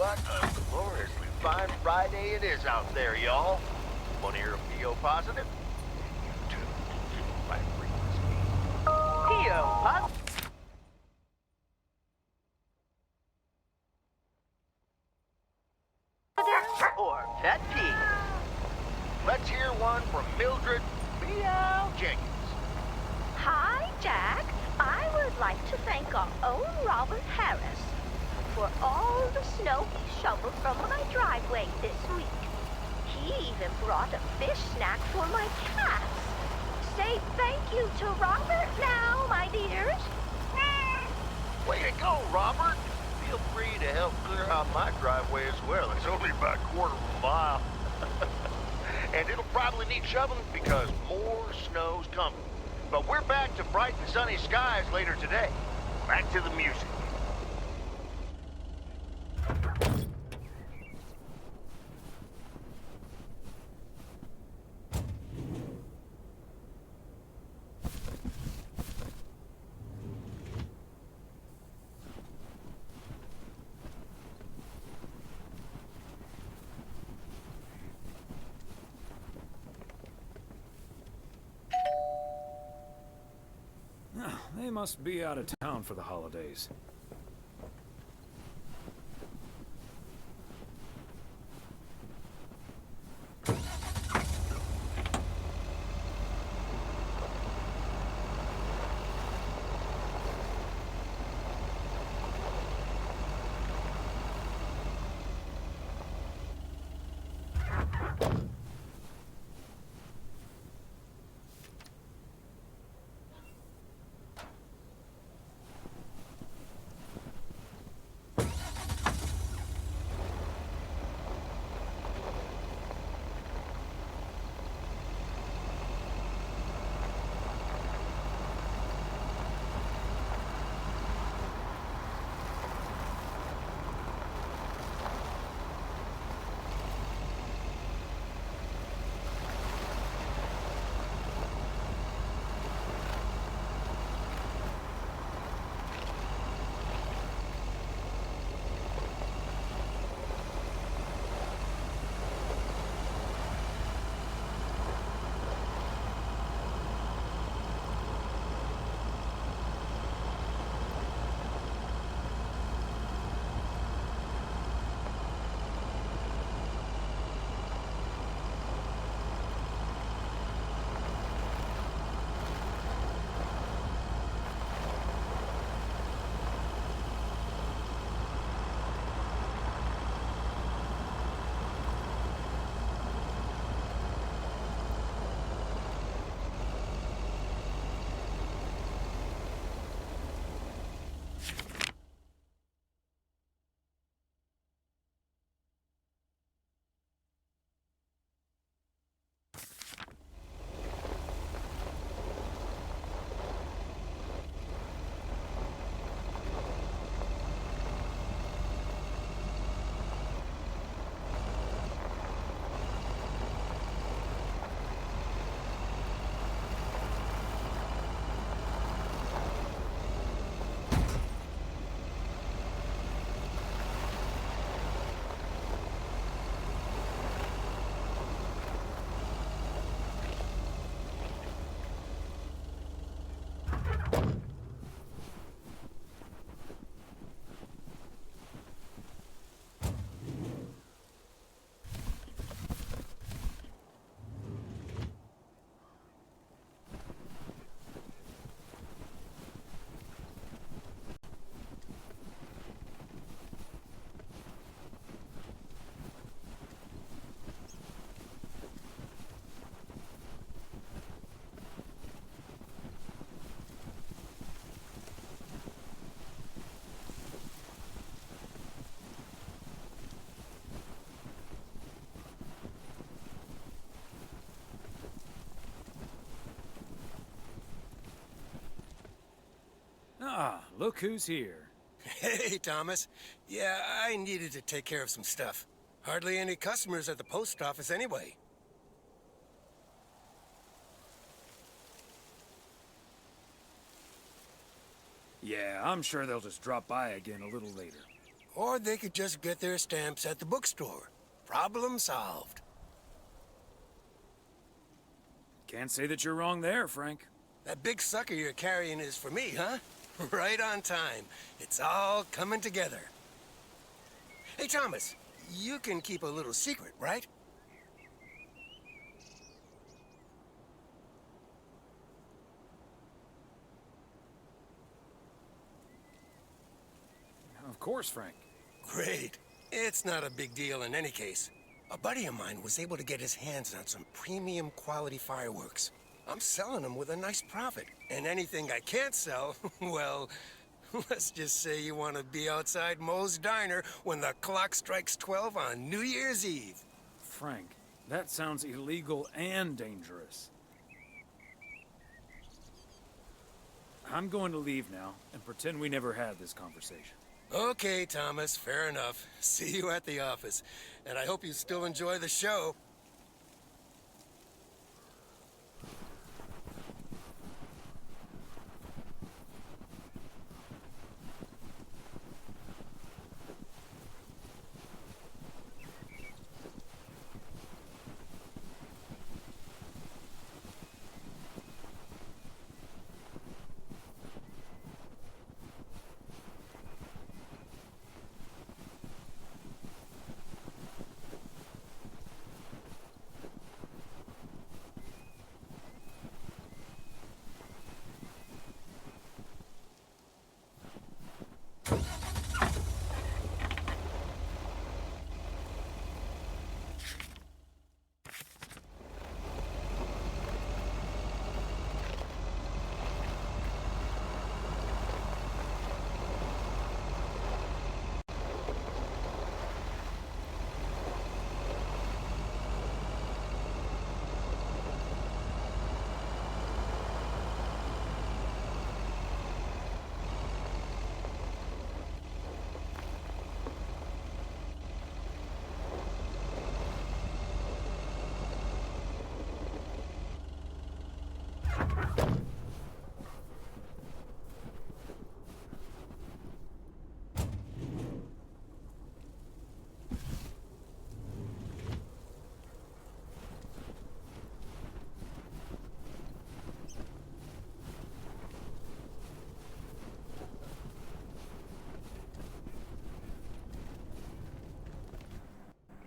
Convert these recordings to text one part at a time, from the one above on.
What a gloriously fine Friday it is out there, y'all. Want to hear a PO positive? You too. My frequency. PO positive. Or pet peeve. Let's hear one from Mildred Meow Jenkins. Hi, Jack. I would like to thank our own Robert Harris for all the snow he shoveled from my driveway this week. He even brought a fish snack for my cats. Say thank you to Robert now, my dears. Way to go, Robert. Feel free to help clear out my driveway as well. It's only about a quarter of a mile. And it'll probably need shoveling because more snow's coming. But we're back to bright and sunny skies later today. Back to the music. They must be out of town for the holidays. Ah, look who's here. Hey, Thomas. Yeah, I needed to take care of some stuff. Hardly any customers at the post office anyway. Yeah, I'm sure they'll just drop by again a little later. Or they could just get their stamps at the bookstore. Problem solved. Can't say that you're wrong there, Frank. That big sucker you're carrying is for me, huh? Right on time. It's all coming together. Hey, Thomas, you can keep a little secret, right? Of course, Frank. Great. It's not a big deal in any case. A buddy of mine was able to get his hands on some premium quality fireworks. I'm selling them with a nice profit. And anything I can't sell, well, let's just say you want to be outside Moe's Diner when the clock strikes 12 on New Year's Eve. Frank, that sounds illegal and dangerous. I'm going to leave now and pretend we never had this conversation. Okay, Thomas, fair enough. See you at the office. And I hope you still enjoy the show.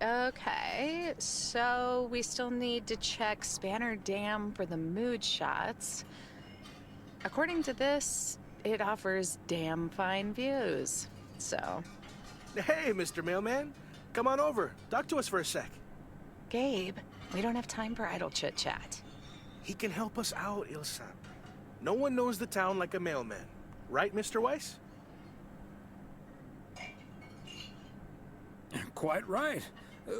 Okay, so we still need to check Spanner Dam for the mood shots. According to this, it offers damn fine views. So, Hey, Mr. Mailman. Come on over. Talk to us for a sec. Gabe, we don't have time for idle chit-chat. He can help us out, Ilsa. No one knows the town like a mailman. Right, Mr. Weiss? Quite right.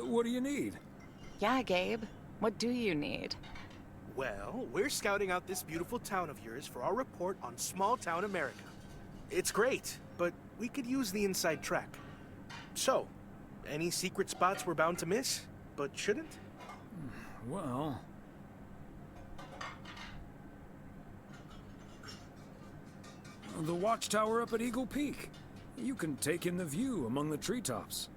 What do you need? Yeah, Gabe, what do you need? Well, we're scouting out this beautiful town of yours for our report on Small Town America. It's great, but we could use the inside track. So, any secret spots we're bound to miss, but shouldn't? Well... the watchtower up at Eagle Peak. You can take in the view among the treetops.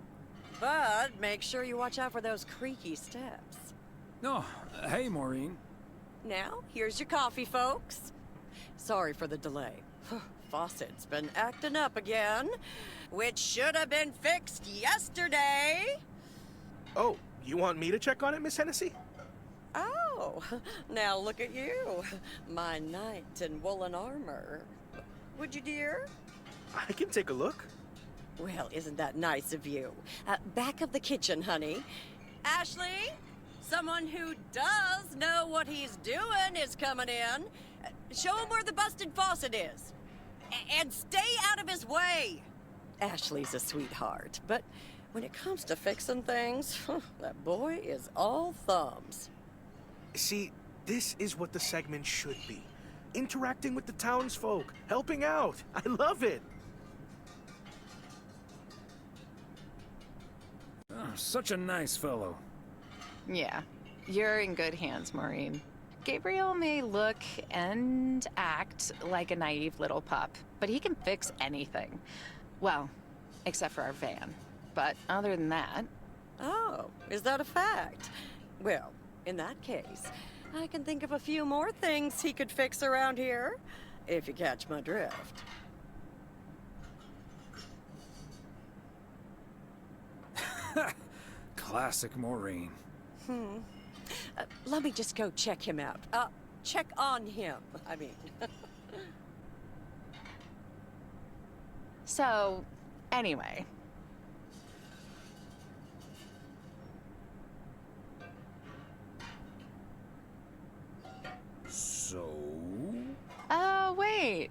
But make sure you watch out for those creaky steps. Oh, hey, Maureen. Now, here's your coffee, folks. Sorry for the delay. Faucet's been acting up again, which should have been fixed yesterday. Oh, you want me to check on it, Miss Hennessy? Oh, now look at you, my knight in woolen armor. Would you, dear? I can take a look. Well, isn't that nice of you? Back of the kitchen, honey. Ashley, someone who does know what he's doing is coming in. Show him where the busted faucet is. And stay out of his way. Ashley's a sweetheart, but when it comes to fixing things, that boy is all thumbs. See, this is what the segment should be. Interacting with the townsfolk, helping out. I love it. Oh, such a nice fellow. Yeah, you're in good hands, Maureen. Gabriel may look and act like a naive little pup, but he can fix anything. Well, except for our van. But other than that, Oh, is that a fact? Well, in that case, I can think of a few more things he could fix around here, if you catch my drift. Classic Maureen. Let me just go check him out. Check on him, I mean. so anyway. So? Oh, wait.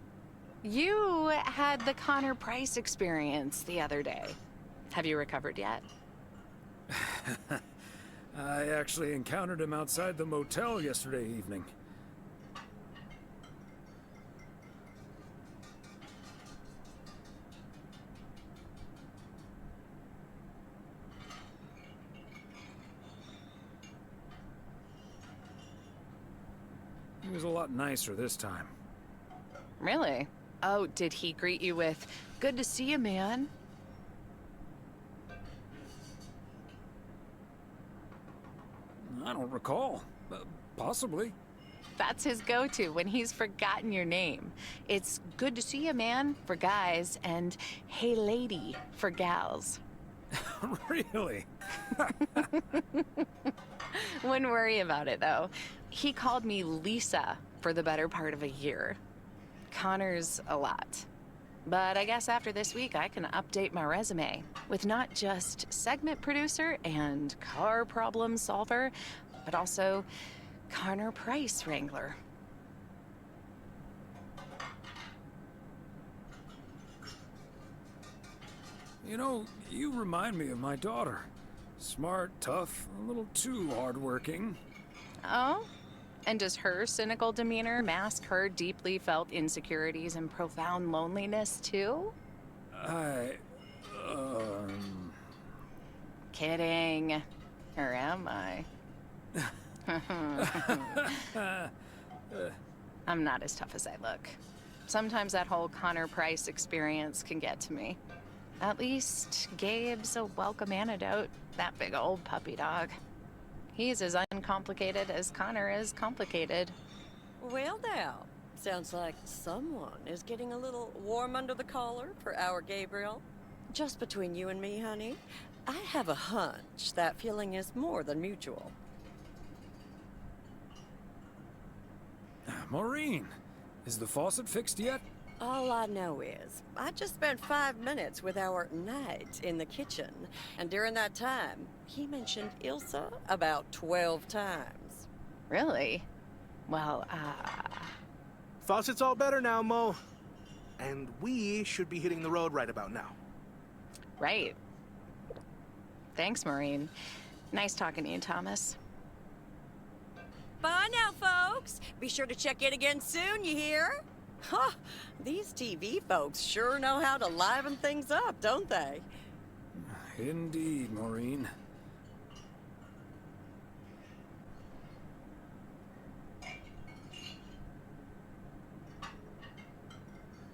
You had the Connor Price experience the other day. Have you recovered yet? I actually encountered him outside the motel yesterday evening. He was a lot nicer this time. Really? Oh, did he greet you with, "Good to see you, man"? I don't recall. Possibly. That's his go-to when he's forgotten your name. It's "Good to see you, man" for guys and "Hey, lady" for gals. Really? Wouldn't worry about it, though. He called me Lisa for the better part of a year. Connor's a lot. But I guess after this week, I can update my resume with not just segment producer and car problem solver, but also Connor Price wrangler. You know, you remind me of my daughter. Smart, tough, a little too hardworking. Oh? And does her cynical demeanor mask her deeply felt insecurities and profound loneliness, too? Kidding. Or am I? I'm not as tough as I look. Sometimes that whole Connor Price experience can get to me. At least Gabe's a welcome antidote, that big old puppy dog. He's as uncomplicated as Connor is complicated. Well now, sounds like someone is getting a little warm under the collar for our Gabriel. Just between you and me, honey, I have a hunch that feeling is more than mutual. Maureen, is the faucet fixed yet? All I know is, I just spent 5 minutes with our knight in the kitchen, and during that time, he mentioned Ilsa about 12 times. Really? Well, Faucet's all better now, Mo. And we should be hitting the road right about now. right. Thanks, Maureen. Nice talking to you, Thomas. Bye now, folks. Be sure to check in again soon, you hear? Huh, these TV folks sure know how to liven things up, don't they? Indeed, Maureen.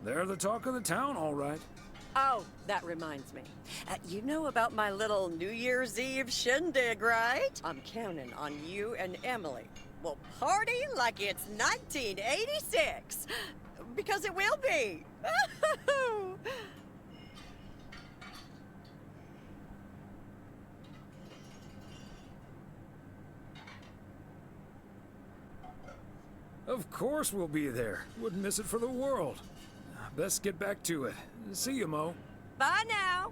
They're the talk of the town, all right. Oh, that reminds me. You know about my little New Year's Eve shindig, right? I'm counting on you and Emily. We'll party like it's 1986. Because it will be. Of course we'll be there. Wouldn't miss it for the world. Best get back to it. See you, Mo. Bye now.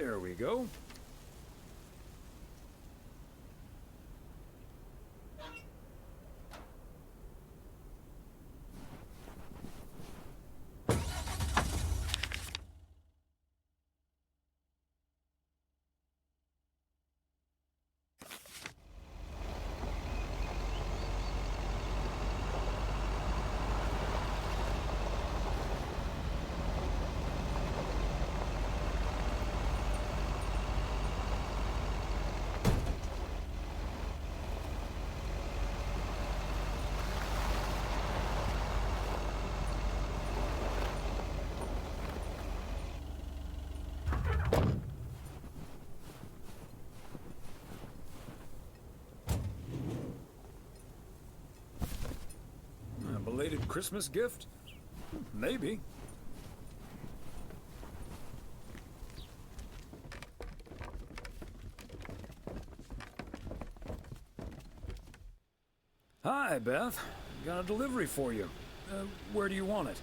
There we go. A belated Christmas gift? Maybe. Hi, Beth. Got a delivery for you. Where do you want it?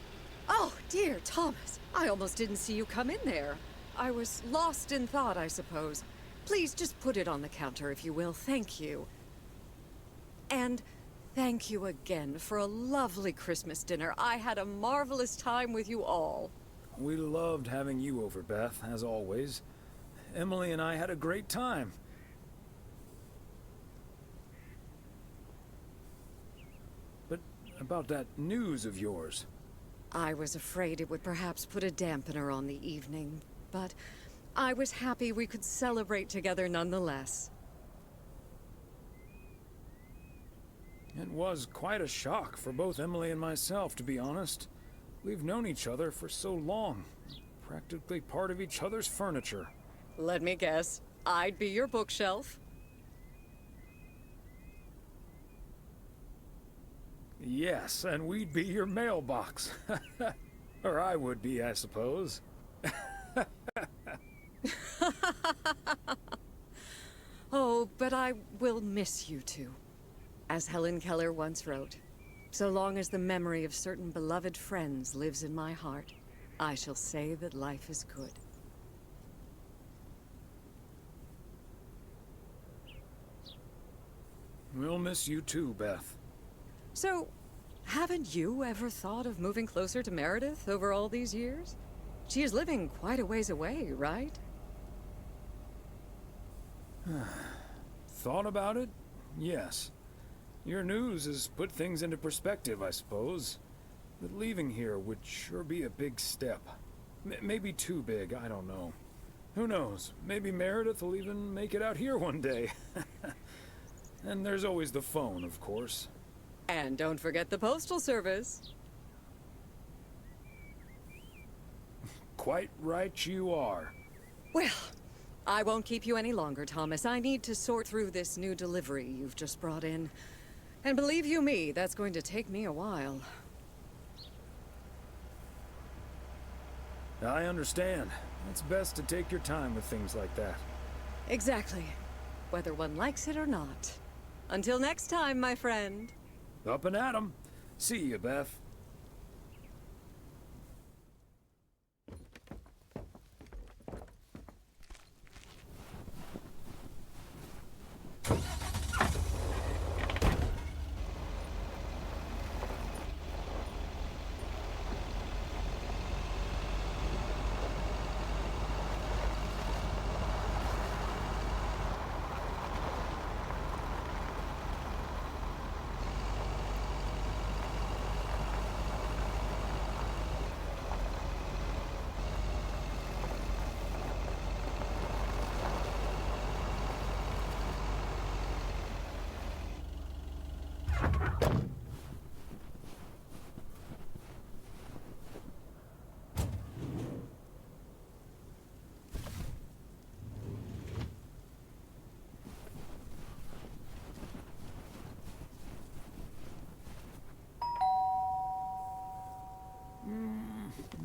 Oh, dear Thomas. I almost didn't see you come in there. I was lost in thought, I suppose. Please just put it on the counter, if you will. Thank you. And thank you again for a lovely Christmas dinner. I had a marvelous time with you all. We loved having you over, Beth, as always. Emily and I had a great time. But about that news of yours. I was afraid it would perhaps put a dampener on the evening, but I was happy we could celebrate together nonetheless. It was quite a shock for both Emily and myself, to be honest. We've known each other for so long, practically part of each other's furniture. Let me guess, I'd be your bookshelf. Yes, and we'd be your mailbox. Or I would be, I suppose. Oh, but I will miss you two. As Helen Keller once wrote, so long as the memory of certain beloved friends lives in my heart, I shall say that life is good. We'll miss you too, Beth. So, haven't you ever thought of moving closer to Meredith over all these years? She is living quite a ways away, right? Thought about it? Yes. Your news has put things into perspective, I suppose. But leaving here would sure be a big step. Maybe too big, I don't know. Who knows? Maybe Meredith will even make it out here one day. And there's always the phone, of course. And don't forget the postal service. Quite right you are. Well, I won't keep you any longer, Thomas. I need to sort through this new delivery you've just brought in. And believe you me, that's going to take me a while. I understand. It's best to take your time with things like that. Exactly. Whether one likes it or not. Until next time, my friend. Up and at 'em. See you, Beth.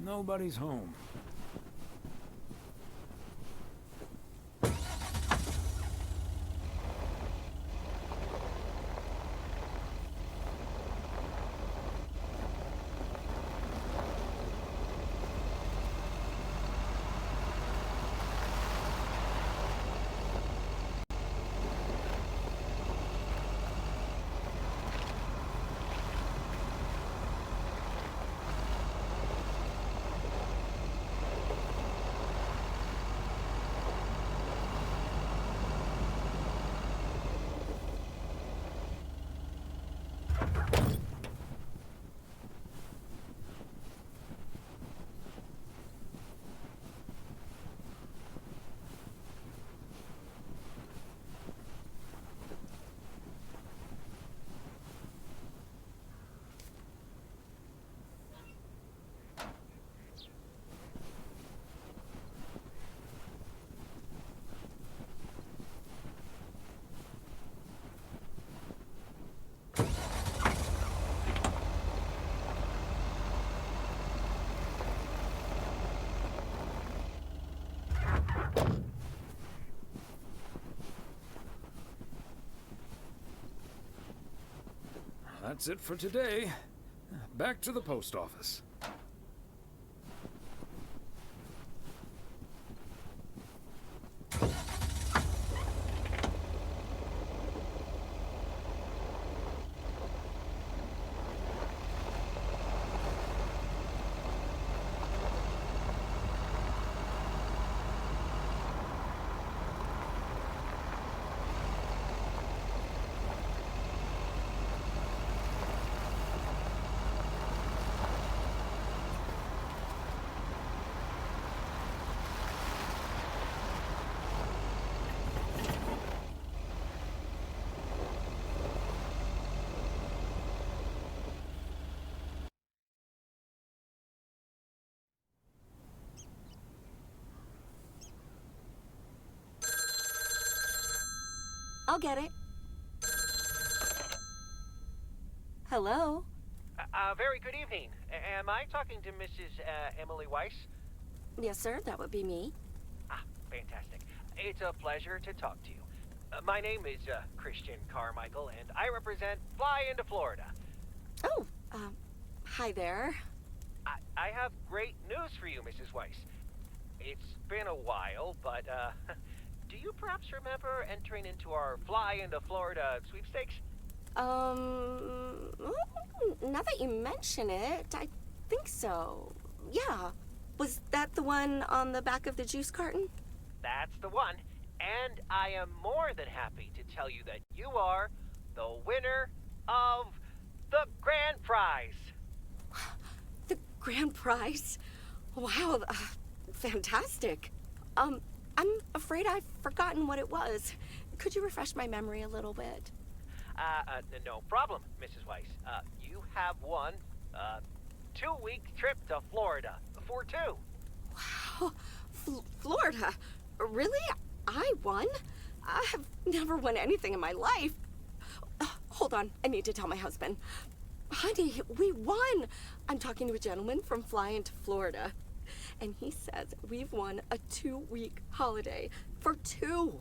Nobody's home. That's it for today. Back to the post office. I'll get it. Hello? Very good evening. Am I talking to Mrs. Emily Weiss? Yes, sir, that would be me. Ah, fantastic. It's a pleasure to talk to you. My name is Christian Carmichael, and I represent Fly into Florida. Oh, hi there. I have great news for you, Mrs. Weiss. It's been a while, but, do you perhaps remember entering into our Fly into Florida sweepstakes? Now that you mention it, I think so. Yeah. Was that the one on the back of the juice carton? That's the one. And I am more than happy to tell you that you are the winner of the grand prize. The grand prize? Wow, fantastic. I'm afraid I've forgotten what it was. Could you refresh my memory a little bit? No problem, Mrs. Weiss. You have won a 2-week trip to Florida for two. Wow, Florida? Really? I won? I have never won anything in my life. Hold on, I need to tell my husband. Honey, we won! I'm talking to a gentleman from Fly into Florida, and he says we've won a 2-week holiday for two.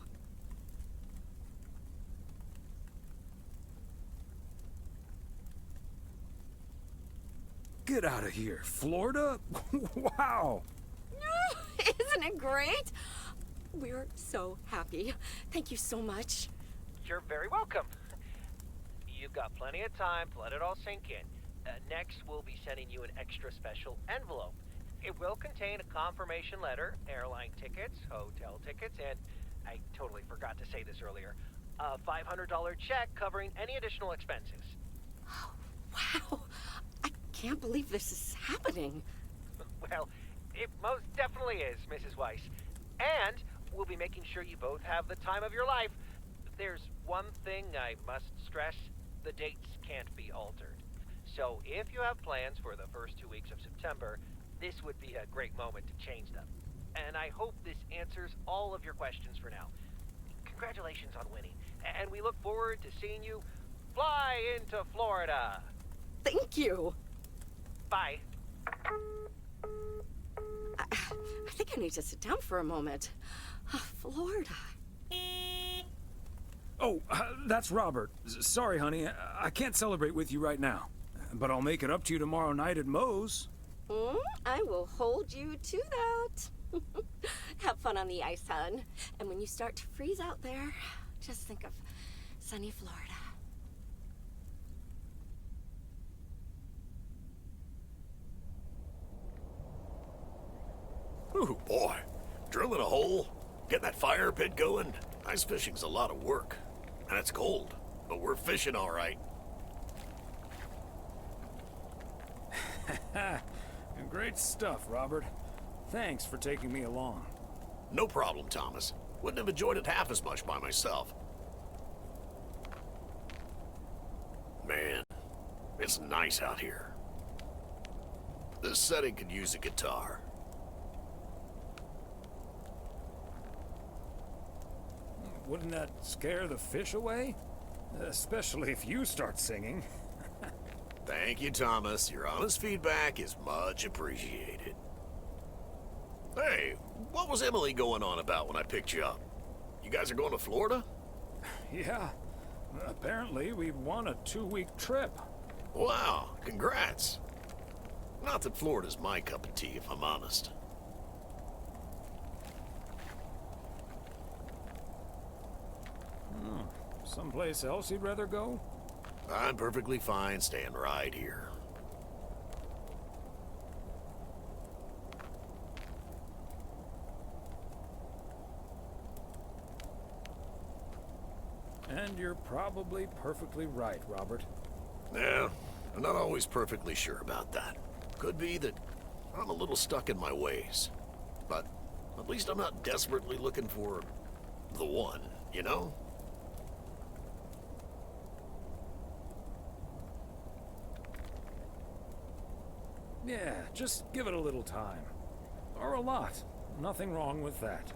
Get out of here, Florida? Wow! Isn't it great? We're so happy. Thank you so much. You're very welcome. You've got plenty of time to let it all sink in. Next, we'll be sending you an extra special envelope. It will contain a confirmation letter, airline tickets, hotel tickets, and I totally forgot to say this earlier, a $500 check covering any additional expenses. Oh, wow. I can't believe this is happening. Well, it most definitely is, Mrs. Weiss. And we'll be making sure you both have the time of your life. There's one thing I must stress. The dates can't be altered. So if you have plans for the first 2 weeks of September, this would be a great moment to change them. And I hope this answers all of your questions for now. Congratulations on winning. And we look forward to seeing you fly into Florida. Thank you. Bye. I think I need to sit down for a moment. Florida. Oh, that's Robert. Sorry, honey. I can't celebrate with you right now. But I'll make it up to you tomorrow night at Moe's. I will hold you to that. Have fun on the ice, hon. And when you start to freeze out there, just think of sunny Florida. Ooh, boy. Drilling a hole, getting that fire pit going. Ice fishing's a lot of work. And it's cold, but we're fishing all right. Great stuff, Robert. Thanks for taking me along. No problem, Thomas. Wouldn't have enjoyed it half as much by myself. Man, it's nice out here. This setting could use a guitar. Wouldn't that scare the fish away? Especially if you start singing. Thank you, Thomas. Your honest feedback is much appreciated. Hey, what was Emily going on about when I picked you up? You guys are going to Florida? Yeah. Apparently, we won a 2-week trip. Wow, congrats. Not that Florida's my cup of tea, if I'm honest. Someplace else you'd rather go? I'm perfectly fine staying right here. And you're probably perfectly right, Robert. Yeah, I'm not always perfectly sure about that. Could be that I'm a little stuck in my ways. But at least I'm not desperately looking for the one, you know? Yeah, just give it a little time. Or a lot. Nothing wrong with that.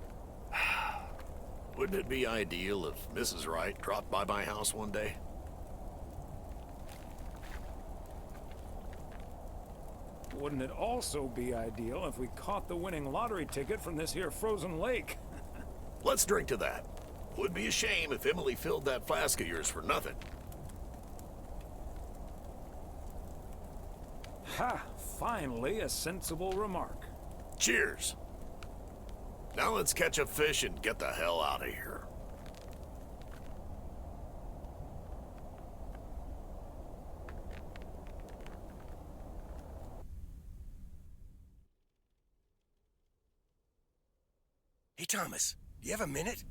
Wouldn't it be ideal if Mrs. Wright dropped by my house one day? Wouldn't it also be ideal if we caught the winning lottery ticket from this here frozen lake? Let's drink to that. Would be a shame if Emily filled that flask of yours for nothing. Ha! Finally, a sensible remark. Cheers. Now let's catch a fish and get the hell out of here. Hey, Thomas, do you have a minute?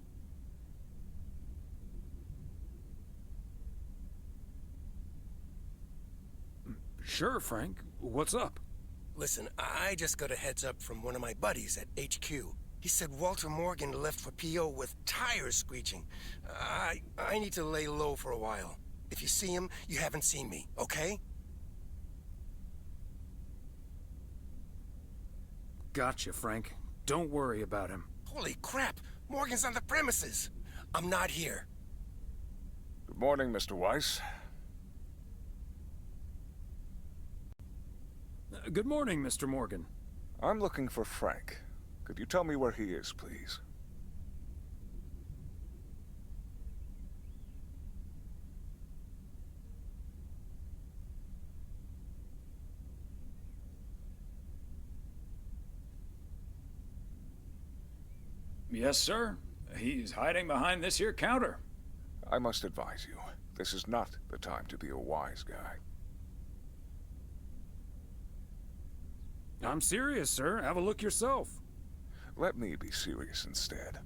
Sure, Frank. What's up? Listen, I just got a heads up from one of my buddies at HQ. He said Walter Morgan left for PO with tires screeching. I need to lay low for a while. If you see him, you haven't seen me, okay? Gotcha, Frank. Don't worry about him. Holy crap! Morgan's on the premises! I'm not here. Good morning, Mr. Weiss. Good morning, Mr. Morgan. I'm looking for Frank. Could you tell me where he is, please? Yes, sir. He's hiding behind this here counter. I must advise you, this is not the time to be a wise guy. I'm serious, sir. Have a look yourself. Let me be serious instead.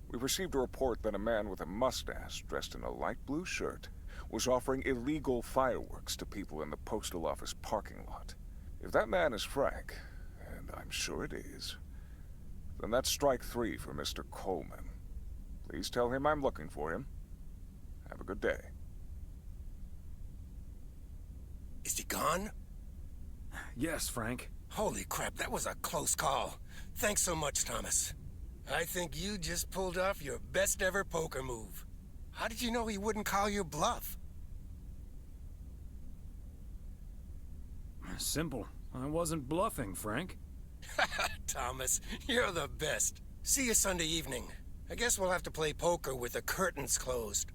We received a report that a man with a mustache dressed in a light blue shirt was offering illegal fireworks to people in the postal office parking lot. If that man is Frank, and I'm sure it is, then that's strike 3 for Mr. Coleman. Please tell him I'm looking for him. Have a good day. Is he gone? Yes, Frank. Holy crap, that was a close call. Thanks so much, Thomas. I think you just pulled off your best ever poker move. How did you know he wouldn't call your bluff? Simple. I wasn't bluffing, Frank. Thomas, you're the best. See you Sunday evening. I guess we'll have to play poker with the curtains closed.